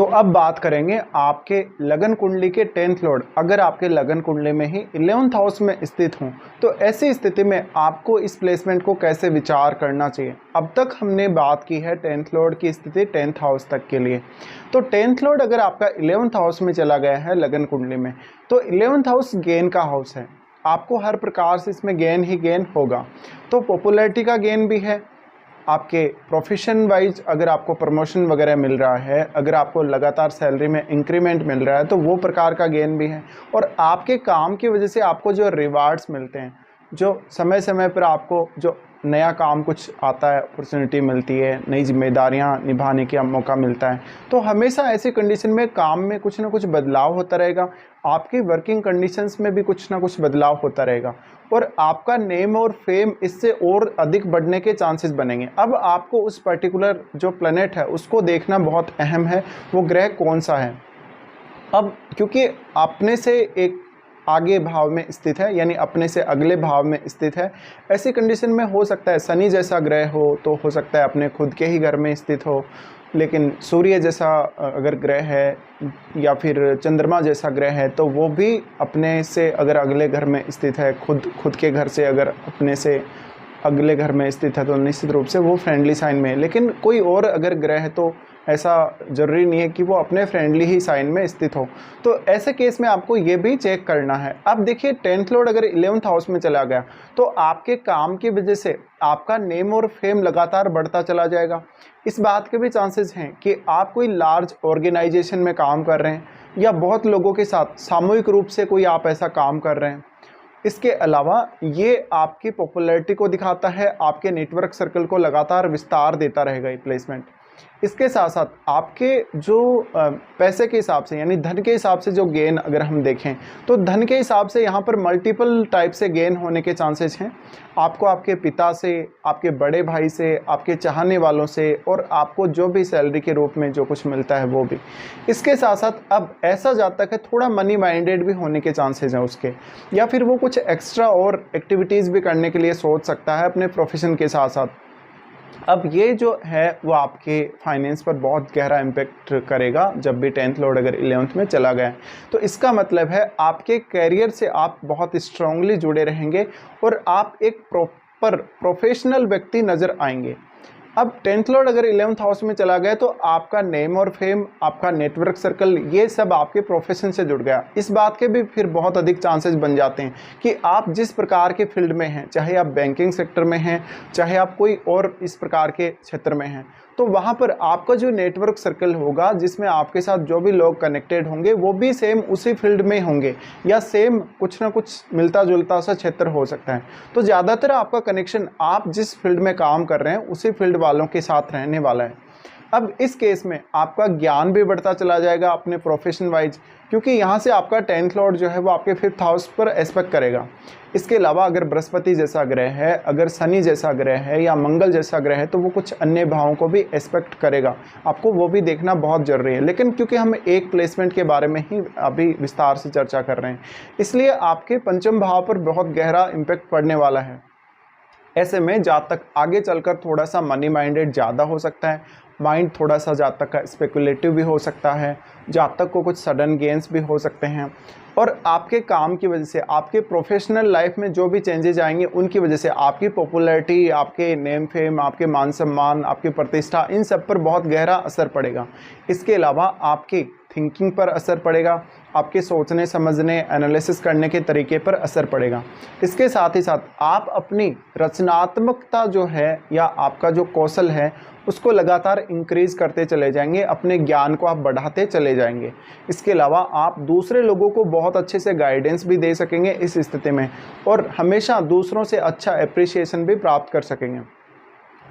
तो अब बात करेंगे आपके लगन कुंडली के 10th लॉर्ड अगर आपके लगन कुंडली में ही 11th हाउस में स्थित हों तो ऐसी स्थिति में आपको इस प्लेसमेंट को कैसे विचार करना चाहिए। अब तक हमने बात की है 10th लॉर्ड की स्थिति 10th हाउस तक के लिए। तो 10th लॉर्ड अगर आपका 11th हाउस में चला गया है लगन कुंडली में तो 11th हाउस गेन का हाउस है। आपको हर प्रकार से इसमें गेन ही गेन होगा। तो पॉपुलैरिटी का गेन भी है, आपके प्रोफेशन वाइज अगर आपको प्रमोशन वगैरह मिल रहा है, अगर आपको लगातार सैलरी में इंक्रीमेंट मिल रहा है तो वो प्रकार का गेन भी है। और आपके काम की वजह से आपको जो रिवार्ड्स मिलते हैं, जो समय समय पर आपको जो नया काम कुछ आता है, अपॉर्चुनिटी मिलती है, नई जिम्मेदारियां निभाने का मौका मिलता है, तो हमेशा ऐसी कंडीशन में काम में कुछ ना कुछ बदलाव होता रहेगा। आपकी वर्किंग कंडीशंस में भी कुछ ना कुछ बदलाव होता रहेगा और आपका नेम और फेम इससे और अधिक बढ़ने के चांसेस बनेंगे। अब आपको उस पर्टिकुलर जो प्लैनेट है उसको देखना बहुत अहम है, वो ग्रह कौन सा है। अब क्योंकि अपने से एक आगे भाव में स्थित है, यानी अपने से अगले भाव में स्थित है, ऐसी कंडीशन में हो सकता है शनि जैसा ग्रह हो तो हो सकता है अपने खुद के ही घर में स्थित हो, लेकिन सूर्य जैसा अगर ग्रह है या फिर चंद्रमा जैसा ग्रह है तो वो भी अपने से अगर अगले घर में स्थित है, खुद के घर से अगर अपने से अगले घर में स्थित है तो निश्चित रूप से वो फ्रेंडली साइन में है। लेकिन कोई और अगर ग्रह है तो ऐसा ज़रूरी नहीं है कि वो अपने फ्रेंडली ही साइन में स्थित हो। तो ऐसे केस में आपको ये भी चेक करना है। अब देखिए 10th लॉर्ड अगर 11th हाउस में चला गया तो आपके काम की वजह से आपका नेम और फेम लगातार बढ़ता चला जाएगा। इस बात के भी चांसेस हैं कि आप कोई लार्ज ऑर्गेनाइजेशन में काम कर रहे हैं या बहुत लोगों के साथ सामूहिक रूप से कोई आप ऐसा काम कर रहे हैं। इसके अलावा ये आपकी पॉपुलैरिटी को दिखाता है, आपके नेटवर्क सर्कल को लगातार विस्तार देता रहेगा ये प्लेसमेंट। इसके साथ साथ आपके जो पैसे के हिसाब से यानी धन के हिसाब से जो गेन अगर हम देखें तो धन के हिसाब से यहाँ पर मल्टीपल टाइप से गेन होने के चांसेस हैं। आपको आपके पिता से, आपके बड़े भाई से, आपके चाहने वालों से और आपको जो भी सैलरी के रूप में जो कुछ मिलता है वो भी। इसके साथ साथ अब ऐसा जातक है थोड़ा मनी माइंडेड भी होने के चांसेस हैं उसके, या फिर वो कुछ एक्स्ट्रा और एक्टिविटीज़ भी करने के लिए सोच सकता है अपने प्रोफेशन के साथ साथ। अब ये जो है वो आपके फाइनेंस पर बहुत गहरा इम्पेक्ट करेगा जब भी 10th लॉर्ड अगर 11th में चला गया। तो इसका मतलब है आपके कैरियर से आप बहुत स्ट्रांगली जुड़े रहेंगे और आप एक प्रॉपर प्रोफेशनल व्यक्ति नज़र आएंगे। अब 10th लॉर्ड अगर 11th हाउस में चला गया तो आपका नेम और फेम, आपका नेटवर्क सर्कल, ये सब आपके प्रोफेशन से जुड़ गया। इस बात के भी फिर बहुत अधिक चांसेस बन जाते हैं कि आप जिस प्रकार के फील्ड में हैं, चाहे आप बैंकिंग सेक्टर में हैं, चाहे आप कोई और इस प्रकार के क्षेत्र में हैं, तो वहाँ पर आपका जो नेटवर्क सर्कल होगा जिसमें आपके साथ जो भी लोग कनेक्टेड होंगे वो भी सेम उसी फील्ड में होंगे या सेम कुछ ना कुछ मिलता जुलता सा क्षेत्र हो सकता है। तो ज़्यादातर आपका कनेक्शन आप जिस फील्ड में काम कर रहे हैं उसी फील्ड वालों के साथ रहने वाला है। अब इस केस में आपका ज्ञान भी बढ़ता चला जाएगा अपने प्रोफेशन वाइज, क्योंकि यहाँ से आपका 10th लॉर्ड जो है वो आपके 5th हाउस पर एस्पेक्ट करेगा। इसके अलावा अगर बृहस्पति जैसा ग्रह है, अगर शनि जैसा ग्रह है या मंगल जैसा ग्रह है तो वो कुछ अन्य भावों को भी एस्पेक्ट करेगा। आपको वो भी देखना बहुत ज़रूरी है। लेकिन क्योंकि हम एक प्लेसमेंट के बारे में ही अभी विस्तार से चर्चा कर रहे हैं, इसलिए आपके पंचम भाव पर बहुत गहरा इम्पैक्ट पड़ने वाला है। ऐसे में जातक आगे चलकर थोड़ा सा मनी माइंडेड ज़्यादा हो सकता है, माइंड थोड़ा सा जातक का स्पेकुलेटिव भी हो सकता है, जातक को कुछ सडन गेंस भी हो सकते हैं। और आपके काम की वजह से आपके प्रोफेशनल लाइफ में जो भी चेंजेस आएंगे उनकी वजह से आपकी पॉपुलैरिटी, आपके नेम फेम, आपके मान सम्मान, आपकी प्रतिष्ठा, इन सब पर बहुत गहरा असर पड़ेगा। इसके अलावा आपकी थिंकिंग पर असर पड़ेगा, आपके सोचने समझने एनालिसिस करने के तरीके पर असर पड़ेगा। इसके साथ ही साथ आप अपनी रचनात्मकता जो है या आपका जो कौशल है उसको लगातार इंक्रीज़ करते चले जाएंगे, अपने ज्ञान को आप बढ़ाते चले जाएंगे। इसके अलावा आप दूसरे लोगों को बहुत अच्छे से गाइडेंस भी दे सकेंगे इस स्थिति में और हमेशा दूसरों से अच्छा एप्रिसिएशन भी प्राप्त कर सकेंगे।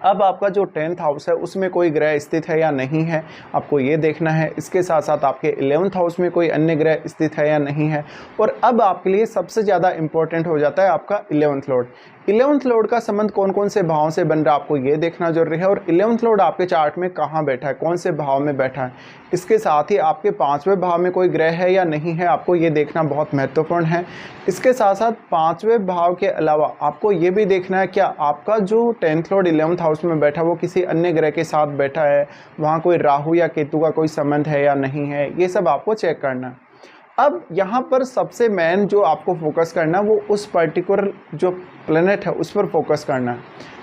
अब आपका जो 10th हाउस है उसमें कोई ग्रह स्थित है या नहीं है, आपको ये देखना है। इसके साथ साथ आपके 11th हाउस में कोई अन्य ग्रह स्थित है या नहीं है। और अब आपके लिए सबसे ज़्यादा इंपॉर्टेंट हो जाता है आपका 11th लॉर्ड। 11th लॉर्ड का संबंध कौन कौन से भाव से बन रहा है आपको ये देखना जरूरी है। और 11th लॉर्ड आपके चार्ट में कहाँ बैठा है, कौन से भाव में बैठा है। इसके साथ ही आपके 5वें भाव में कोई ग्रह है या नहीं है, आपको ये देखना बहुत महत्वपूर्ण है। इसके साथ साथ 5वें भाव के अलावा आपको ये भी देखना है क्या आपका जो 10th लॉर्ड 11th हाउस में बैठा वो किसी अन्य ग्रह के साथ बैठा है, वहाँ कोई राहु या केतु का कोई संबंध है या नहीं है, ये सब आपको चेक करना है। अब यहाँ पर सबसे मेन जो आपको फोकस करना है वो उस पर्टिकुलर जो प्लेनेट है उस पर फोकस करना है,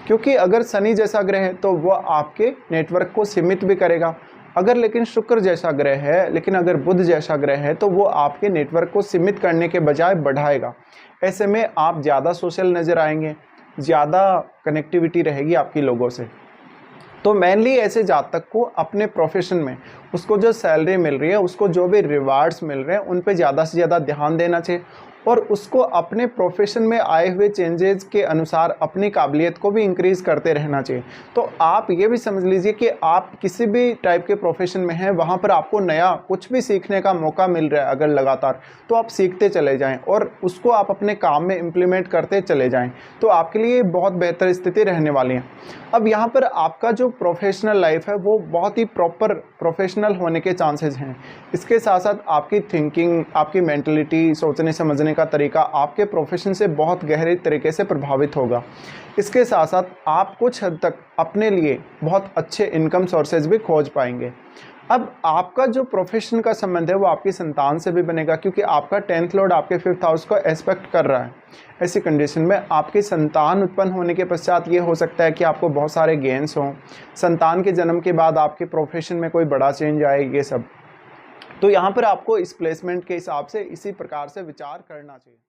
क्योंकि अगर शनि जैसा ग्रह है तो वह आपके नेटवर्क को सीमित भी करेगा। अगर लेकिन शुक्र जैसा ग्रह है, लेकिन अगर बुध जैसा ग्रह है तो वो आपके नेटवर्क को सीमित करने के बजाय बढ़ाएगा। ऐसे में आप ज़्यादा सोशल नज़र आएंगे, ज़्यादा कनेक्टिविटी रहेगी आपकी लोगों से। तो मेनली ऐसे जातक को अपने प्रोफेशन में उसको जो सैलरी मिल रही है, उसको जो भी रिवार्ड्स मिल रहे हैं, उन पे ज़्यादा से ज़्यादा ध्यान देना चाहिए और उसको अपने प्रोफेशन में आए हुए चेंजेस के अनुसार अपनी काबिलियत को भी इंक्रीज़ करते रहना चाहिए। तो आप ये भी समझ लीजिए कि आप किसी भी टाइप के प्रोफेशन में हैं, वहाँ पर आपको नया कुछ भी सीखने का मौका मिल रहा है अगर लगातार, तो आप सीखते चले जाएं और उसको आप अपने काम में इम्प्लीमेंट करते चले जाएं, तो आपके लिए बहुत बेहतर स्थिति रहने वाली है। अब यहाँ पर आपका जो प्रोफेशनल लाइफ है वो बहुत ही प्रॉपर प्रोफेशनल होने के चांसेस हैं। इसके साथ साथ आपकी थिंकिंग, आपकी मेंटलिटी, सोचने समझने का तरीका आपके प्रोफेशन से बहुत गहरे तरीके से प्रभावित होगा। इसके साथ साथ आप कुछ हद तक अपने लिए बहुत अच्छे इनकम सोर्सेज भी खोज पाएंगे। अब आपका जो प्रोफेशन का संबंध है वो आपकी संतान से भी बनेगा, क्योंकि आपका 10th लॉर्ड आपके 5th हाउस को एस्पेक्ट कर रहा है। ऐसी कंडीशन में आपकी संतान उत्पन्न होने के पश्चात ये हो सकता है कि आपको बहुत सारे गेन्स हों, संतान के जन्म के बाद आपके प्रोफेशन में कोई बड़ा चेंज आए, ये सब। तो यहाँ पर आपको इस प्लेसमेंट के हिसाब से इसी प्रकार से विचार करना चाहिए।